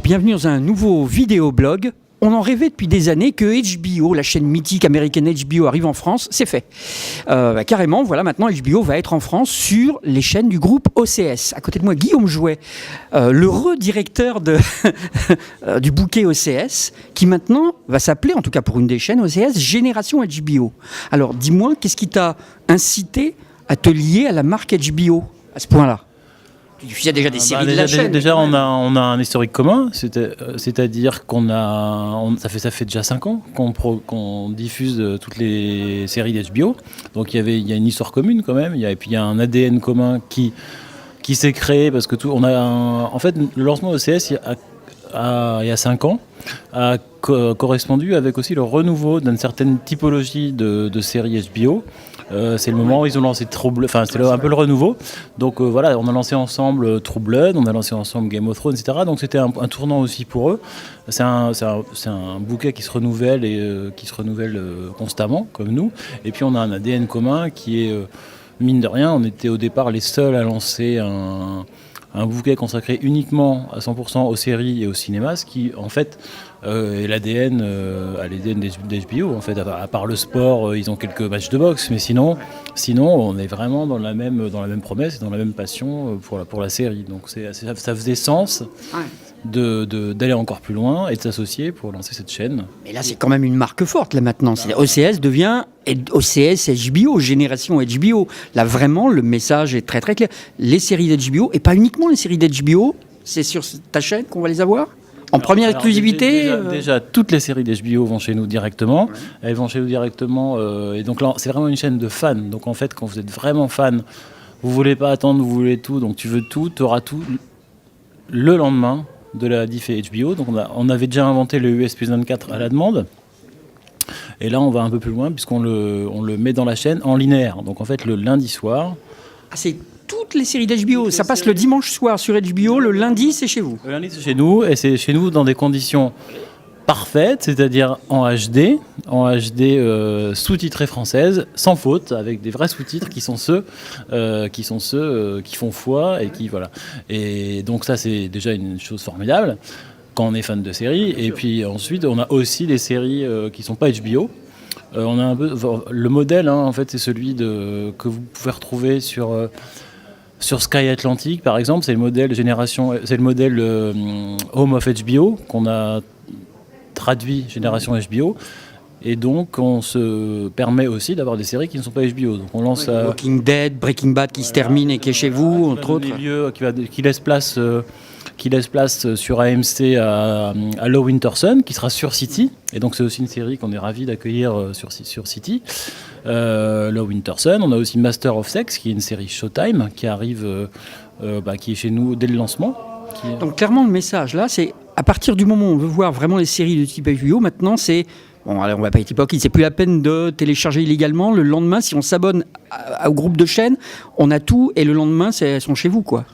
Bienvenue dans un nouveau vidéoblog. On en rêvait depuis des années que HBO, la chaîne mythique américaine HBO, arrive en France. C'est fait. Carrément, voilà, maintenant HBO va être en France sur les chaînes du groupe OCS. À côté de moi, Guillaume Jouet, le redirecteur du bouquet OCS, qui maintenant va s'appeler, en tout cas pour une des chaînes OCS, Génération HBO. Alors, dis-moi, qu'est-ce qui t'a incité à te lier à la marque HBO à ce point-là? Tu diffusais déjà des séries de la chaîne. Déjà, on a un historique commun, c'est-à-dire ça fait déjà 5 ans qu'on diffuse toutes les séries d'HBO. Donc il y a une histoire commune quand même, et puis il y a un ADN commun qui s'est créé parce que en fait, le lancement OCS il y a 5 ans a correspondu avec aussi le renouveau d'une certaine typologie de séries HBO. C'est le moment où ils ont lancé c'était un peu le renouveau. Donc voilà, on a lancé ensemble True Blood, on a lancé ensemble Game of Thrones, etc. Donc c'était un tournant aussi pour eux. C'est un bouquet qui se renouvelle constamment, comme nous. Et puis on a un ADN commun qui est, mine de rien, on était au départ les seuls à lancer un bouquet consacré uniquement à 100% aux séries et au cinéma, ce qui en fait est l'ADN d'HBO. En fait, à part le sport, ils ont quelques matchs de boxe, mais sinon on est vraiment dans la même promesse, dans la même passion pour la série. Donc ça faisait sens d'aller encore plus loin et de s'associer pour lancer cette chaîne. Mais là, c'est quand même une marque forte, là, maintenant. OCS devient OCS HBO, Génération HBO. Là, vraiment, le message est très, très clair. Les séries d'HBO, et pas uniquement les séries d'HBO, c'est sur ta chaîne qu'on va les avoir en première exclusivité. Déjà, toutes les séries d'HBO vont chez nous directement. Ouais. Elles vont chez nous directement. Et donc là, c'est vraiment une chaîne de fans. Donc en fait, quand vous êtes vraiment fan, vous voulez pas attendre, vous voulez tout. Donc tu veux tout, tu auras tout le lendemain de la diff HBO. Donc on avait déjà inventé le US plus 24 à la demande. Et là, on va un peu plus loin puisqu'on le met dans la chaîne en linéaire. Donc en fait, le lundi soir. Ah, c'est toutes les séries d'HBO. Ça passe le dimanche soir sur HBO. Le lundi, c'est chez vous. Le lundi, c'est chez nous. Et c'est chez nous dans des conditions parfaites, c'est-à-dire en HD sous-titrée française, sans faute, avec des vrais sous-titres qui sont ceux qui font foi et qui voilà. Et donc ça, c'est déjà une chose formidable quand on est fan de séries. Et puis ensuite, on a aussi des séries qui sont pas HBO. On a un peu le modèle, en fait, c'est celui que vous pouvez retrouver sur Sky Atlantic, par exemple. C'est le modèle Home of HBO qu'on a traduit Génération HBO. Et donc, on se permet aussi d'avoir des séries qui ne sont pas HBO. Donc, on lance Walking Dead, Breaking Bad qui se termine et qui est chez vous, entre autres. Qui laisse place sur AMC à Low Winterson, qui sera sur City. Et donc, c'est aussi une série qu'on est ravis d'accueillir sur City. Low Winterson. On a aussi Master of Sex, qui est une série Showtime, qui arrive, qui est chez nous dès le lancement. Donc, clairement, le message, là, c'est à partir du moment où on veut voir vraiment les séries de type HBO, maintenant, c'est... Bon, alors on va pas être hypocrite, c'est plus la peine de télécharger illégalement. Le lendemain, si on s'abonne au groupe de chaînes, on a tout et le lendemain, elles sont chez vous, quoi.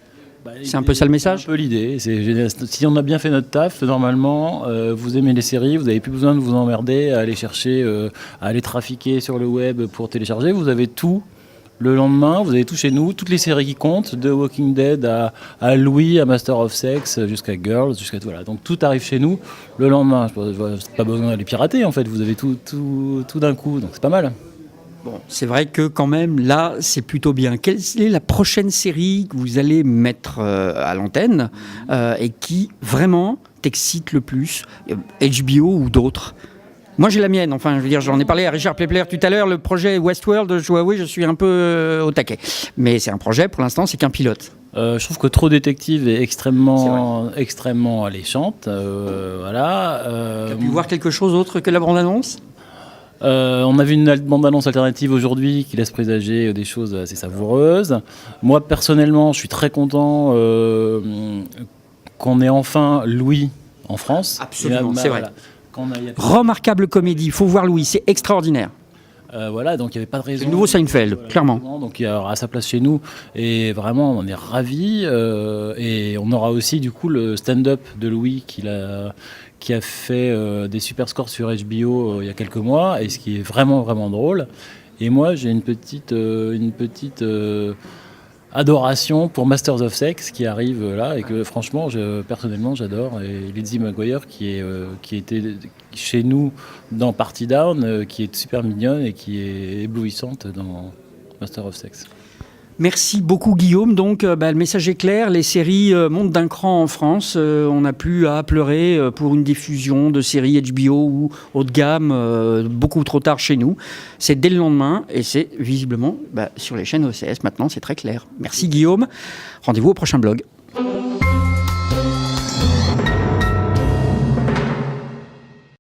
C'est un peu ça le message. C'est un peu l'idée. Si on a bien fait notre taf, normalement, vous aimez les séries, vous n'avez plus besoin de vous emmerder à aller chercher, à aller trafiquer sur le web pour télécharger. Vous avez tout. Le lendemain, vous avez tout chez nous, toutes les séries qui comptent, de Walking Dead à Louis, à Master of Sex, jusqu'à Girls, voilà. Donc tout arrive chez nous le lendemain. Pas besoin d'aller pirater, en fait. Vous avez tout d'un coup, donc c'est pas mal. Bon, c'est vrai que quand même, là, c'est plutôt bien. Quelle est la prochaine série que vous allez mettre à l'antenne et qui vraiment t'excite le plus, HBO ou d'autres? Moi, j'ai la mienne. Enfin, je veux dire, j'en ai parlé à Richard Plepler tout à l'heure. Le projet Westworld de Huawei, je suis un peu au taquet. Mais c'est un projet, pour l'instant, c'est qu'un pilote. Je trouve que Trop Détective est extrêmement alléchante. Voilà. Tu as pu voir quelque chose d'autre que la bande-annonce ? On a vu une bande-annonce alternative aujourd'hui qui laisse présager des choses assez savoureuses. Moi, personnellement, je suis très content qu'on ait enfin Louis en France. Absolument, c'est vrai. Remarquable comédie, il faut voir Louis, c'est extraordinaire. Voilà, donc il n'y avait pas de raison. C'est le nouveau Seinfeld, clairement. Donc il aura sa place chez nous et vraiment on est ravis. Et on aura aussi du coup le stand-up de Louis qui a fait des super scores sur HBO il y a quelques mois et ce qui est vraiment vraiment drôle. Et moi j'ai une petite adoration pour Masters of Sex qui arrive là et que franchement, personnellement, j'adore. Et Lizzie McGuire qui était chez nous dans Party Down, qui est super mignonne et qui est éblouissante dans Masters of Sex. Merci beaucoup Guillaume. Donc le message est clair, les séries montent d'un cran en France. On n'a plus à pleurer pour une diffusion de séries HBO ou haut de gamme beaucoup trop tard chez nous. C'est dès le lendemain et c'est visiblement sur les chaînes OCS maintenant, c'est très clair. Merci Guillaume. Rendez-vous au prochain blog.